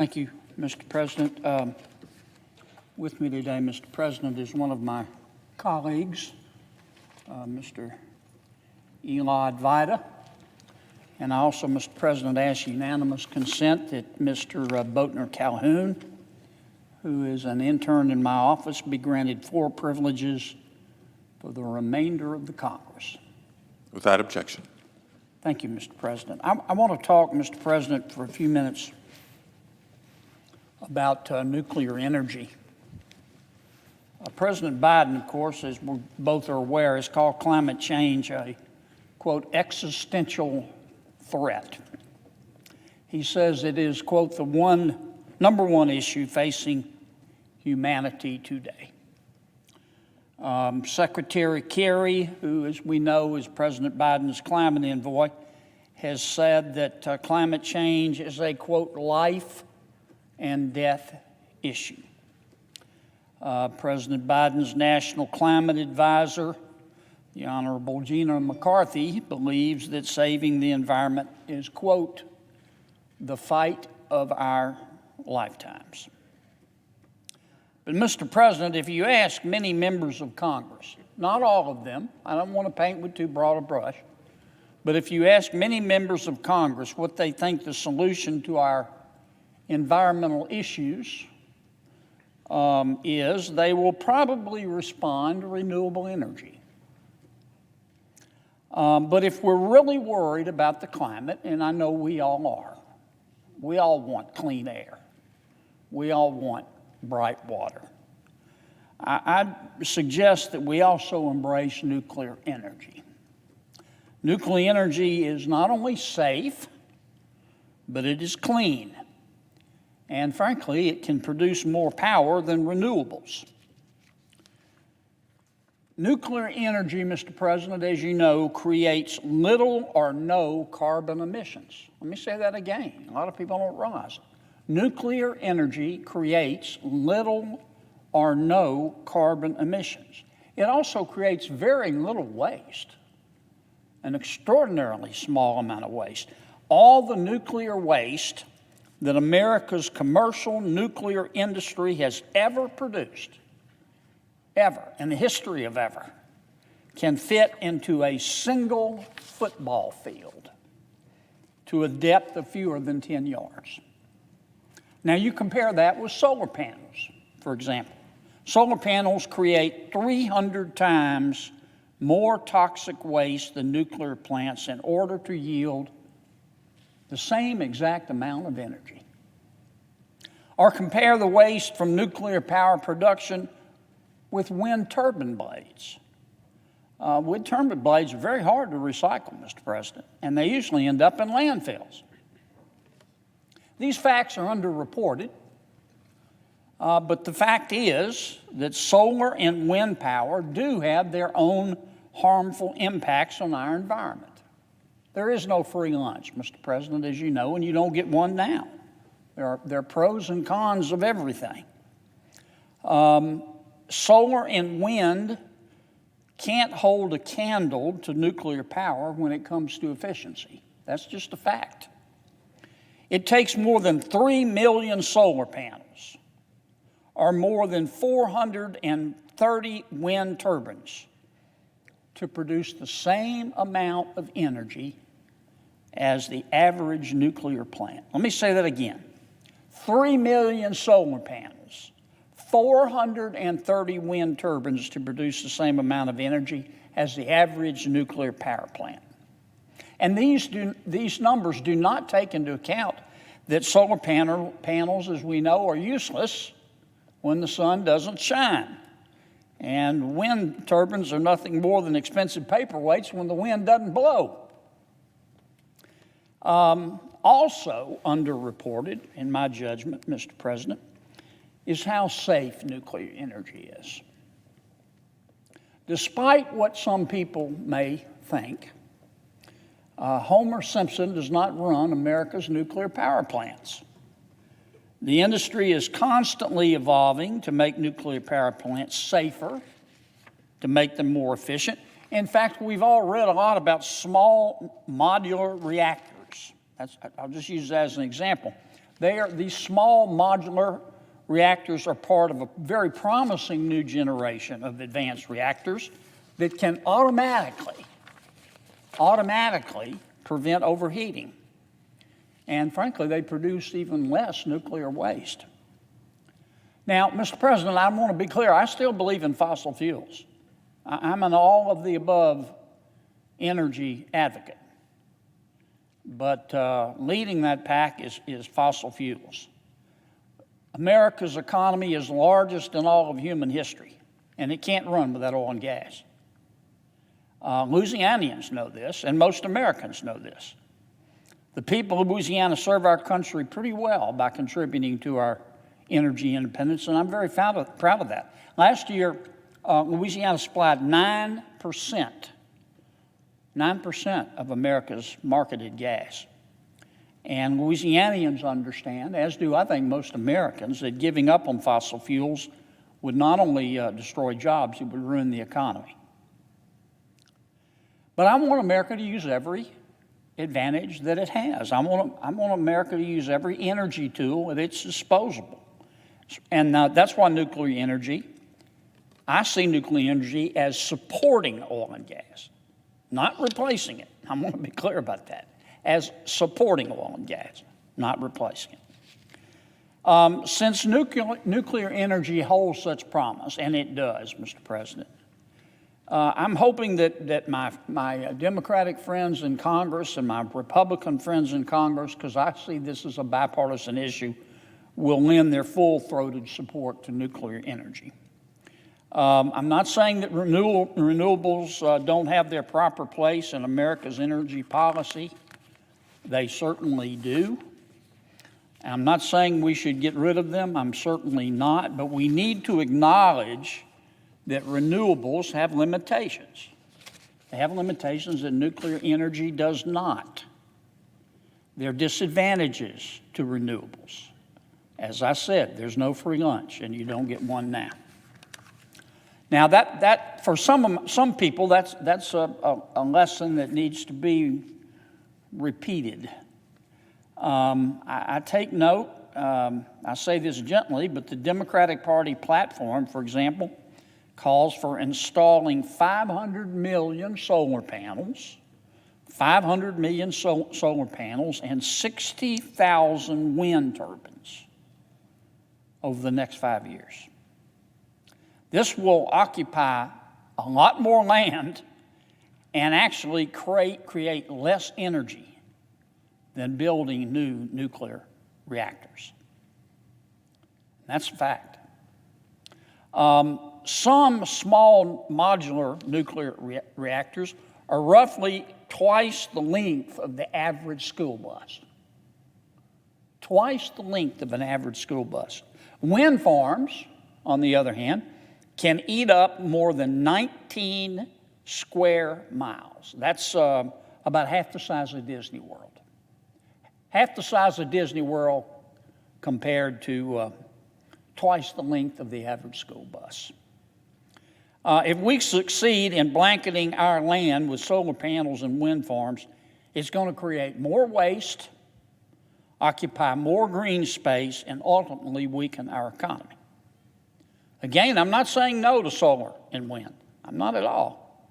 Thank you, Mr. President. With me today, Mr. President, is one of my colleagues, Mr. Eli Advaita. And I also, Mr. President, ask unanimous consent that Mr. Boatner Calhoun, who is an intern in my office, be granted full privileges for the remainder of the Congress. Without objection. Thank you, Mr. President. I want to talk, Mr. President, for a few minutes about nuclear energy. President Biden, of course, as we both are aware, has called climate change a, quote, existential threat. He says it is, quote, the number one issue facing humanity today. Secretary Kerry, who, as we know, is President Biden's climate envoy, has said that climate change is a, quote, life and death issue. President Biden's national climate advisor, the Honorable Gina McCarthy, believes that saving the environment is, quote, the fight of our lifetimes. But, Mr. President, if you ask many members of Congress, not all of them, I don't want to paint with too broad a brush, but if you ask many members of Congress what they think the solution to our environmental issues is, they will probably respond to renewable energy. But if we're really worried about the climate, and I know we all are, we all want clean air. We all want bright water. I suggest that we also embrace nuclear energy. Nuclear energy is not only safe, but it is clean. And frankly, it can produce more power than renewables. Nuclear energy, Mr. President, as you know, creates little or no carbon emissions. Let me say that again. A lot of people don't realize it. Nuclear energy creates little or no carbon emissions. It also creates very little waste, an extraordinarily small amount of waste. All the nuclear waste that America's commercial nuclear industry has ever produced, ever, in the history of ever, can fit into a single football field to a depth of fewer than 10 yards. Now you compare that with solar panels, for example. Solar panels create 300 times more toxic waste than nuclear plants in order to yield the same exact amount of energy. Or compare the waste from nuclear power production with wind turbine blades. Wind turbine blades are very hard to recycle, Mr. President, and they usually end up in landfills. These facts are underreported, but the fact is that solar and wind power do have their own harmful impacts on our environment. There is no free lunch, Mr. President, as you know, and you don't get one now. There are pros and cons of everything. Solar and wind can't hold a candle to nuclear power when it comes to efficiency. That's just a fact. It takes more than 3 million solar panels or more than 430 wind turbines to produce the same amount of energy as the average nuclear plant. Let me say that again. 3 million solar panels, 430 wind turbines to produce the same amount of energy as the average nuclear power plant. And these numbers do not take into account that solar panels, as we know, are useless when the sun doesn't shine. And wind turbines are nothing more than expensive paperweights when the wind doesn't blow. Also underreported, in my judgment, Mr. President, is how safe nuclear energy is. Despite what some people may think, Homer Simpson does not run America's nuclear power plants. The industry is constantly evolving to make nuclear power plants safer, to make them more efficient. In fact, we've all read a lot about small modular reactors. I'll just use that as an example. These small modular reactors are part of a very promising new generation of advanced reactors that can automatically prevent overheating. And frankly, they produce even less nuclear waste. Now, Mr. President, I want to be clear, I still believe in fossil fuels. I'm an all of the above energy advocate. But leading that pack is fossil fuels. America's economy is the largest in all of human history, and it can't run without oil and gas. Louisianians know this, and most Americans know this. The people of Louisiana serve our country pretty well by contributing to our energy independence, and I'm very proud of that. Last year, Louisiana supplied 9% of America's marketed gas. And Louisianians understand, as do I think most Americans, that giving up on fossil fuels would not only destroy jobs, it would ruin the economy. But I want America to use every advantage that it has. I want America to use every energy tool at its disposal. And that's why I see nuclear energy as supporting oil and gas, not replacing it. I want to be clear about that. As supporting oil and gas, not replacing it. Since nuclear energy holds such promise, and it does, Mr. President, I'm hoping that my Democratic friends in Congress and my Republican friends in Congress, because I see this as a bipartisan issue, will lend their full-throated support to nuclear energy. I'm not saying that renewables don't have their proper place in America's energy policy. They certainly do. I'm not saying we should get rid of them. I'm certainly not. But we need to acknowledge that renewables have limitations. They have limitations that nuclear energy does not. There are disadvantages to renewables. As I said, there's no free lunch, and you don't get one now. Now, that for some people, that's a lesson that needs to be repeated. I take note, I say this gently, but the Democratic Party platform, for example, calls for installing 500 million solar panels, 500 million solar panels, and 60,000 wind turbines over the next 5 years. This will occupy a lot more land and actually create less energy than building new nuclear reactors. That's a fact. Some small modular nuclear reactors are roughly twice the length of the average school bus. Twice the length of an average school bus. Wind farms, on the other hand, can eat up more than 19 square miles. That's about half the size of Disney World. Half the size of Disney World compared to twice the length of the average school bus. If we succeed in blanketing our land with solar panels and wind farms, it's going to create more waste, occupy more green space, and ultimately weaken our economy. Again, I'm not saying no to solar and wind. I'm not at all.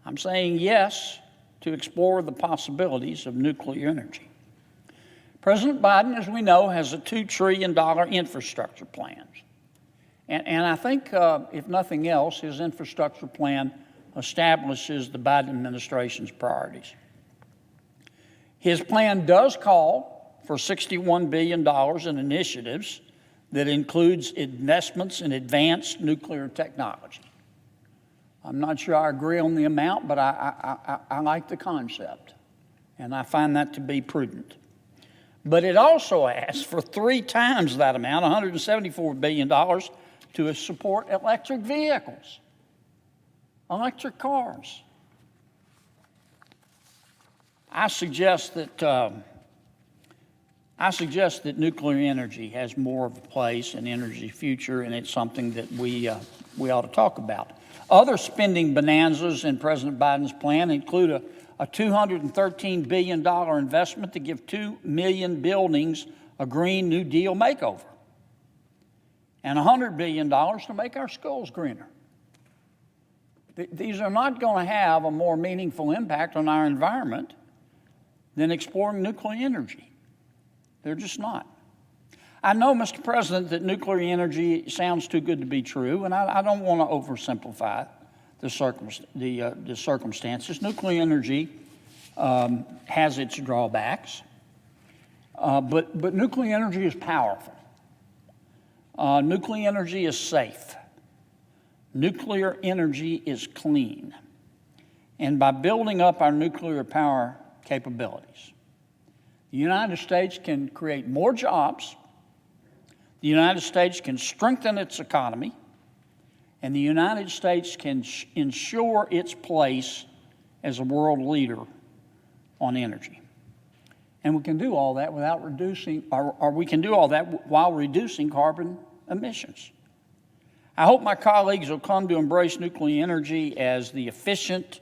I'm saying yes to explore the possibilities of nuclear energy. President Biden, as we know, has a $2 trillion infrastructure plan. And I think, if nothing else, his infrastructure plan establishes the Biden administration's priorities. His plan does call for $61 billion in initiatives that includes investments in advanced nuclear technology. I'm not sure I agree on the amount, but I like the concept, and I find that to be prudent. But it also asks for 3 times that amount, $174 billion, to support electric vehicles, electric cars. I suggest that nuclear energy has more of a place in energy future, and it's something that we ought to talk about. Other spending bonanzas in President Biden's plan include a $213 billion investment to give 2 million buildings a Green New Deal makeover, and $100 billion to make our schools greener. These are not going to have a more meaningful impact on our environment than exploring nuclear energy. They're just not. I know, Mr. President, that nuclear energy sounds too good to be true, and I don't want to oversimplify the circumstances. Nuclear energy has its drawbacks, but nuclear energy is powerful. Nuclear energy is safe. Nuclear energy is clean. And by building up our nuclear power capabilities, the United States can create more jobs, the United States can strengthen its economy, and the United States can ensure its place as a world leader on energy. And we can do all that without reducing, or we can do all that while reducing carbon emissions. I hope my colleagues will come to embrace nuclear energy as the efficient,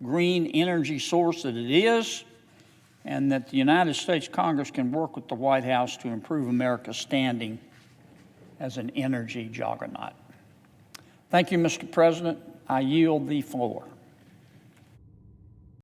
green energy source that it is, and that the United States Congress can work with the White House to improve America's standing as an energy juggernaut. Thank you, Mr. President. I yield the floor.